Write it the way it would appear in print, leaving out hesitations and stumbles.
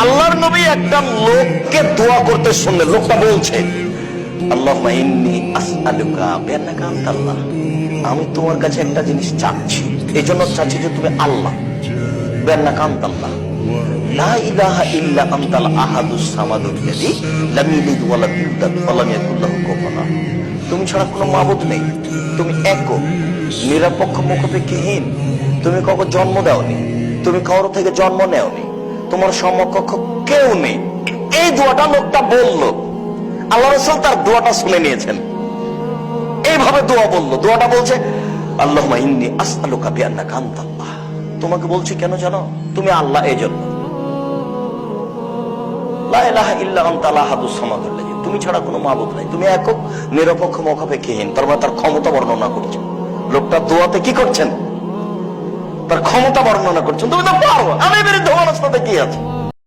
আল্লাহর নবী একটা লোককে দোয়া করতে শুনলেন। লোকটা বলছে, আল্লাহুম্মা ইন্নী আসআলুকা বিআন্নাকা আনতাল্লাহ, আমি তোমার কাছে একটা জিনিস চাচ্ছি, এই জন্য চাচ্ছি যে তুমি আল্লাহ, বিআন্নাকা আনতাল্লাহ, লা ইলাহা ইল্লা আনতাল আহাদুস সামাদুল্লাযী লাম ইয়ালিদ ওয়া লাম ইউলাদ ওয়া লাম ইয়াকুল লাহু কুফুওয়ান আহাদ। তুমি ছাড়া কোনো মাবুদ নেই, তুমি একক, নিরপেক্ষ, মুখাপেক্ষীহীন, তুমি কাউকে জন্ম দাওনি, তুমি কারো থেকে জন্ম নেওনি, তোমার সমকক্ষ কেউ নেই। এই দোয়াটা লোকটা বলল, আল্লাহ রাসূল তার দোয়াটা শুনে নিয়েছেন। এইভাবে দোয়া বলল, দোয়াটা বলছে, আল্লাহুম্মা ইন্নী আসআলুকা বিআন্নাকা আনতাল্লাহ, তোমাকে বলছি কেন জানো, তুমি আল্লাহ, এই জন্য। লা ইলাহা ইল্লা আনতাল আহাদুস সামাদুল্লাযী, তুমি ছাড়া কোনো মাবুদ নাই, তুমি একক, নিরপেক্ষ, মুখাপেক্ষীহীন। তার ক্ষমতা বর্ণনা করছেন। লোকটা দোয়াতে কি করছেন? তার ক্ষমতা বর্ণনা করছেন। তুমি তো পারো, আমি বিরুদ্ধে অবস্থাতে কি আছে?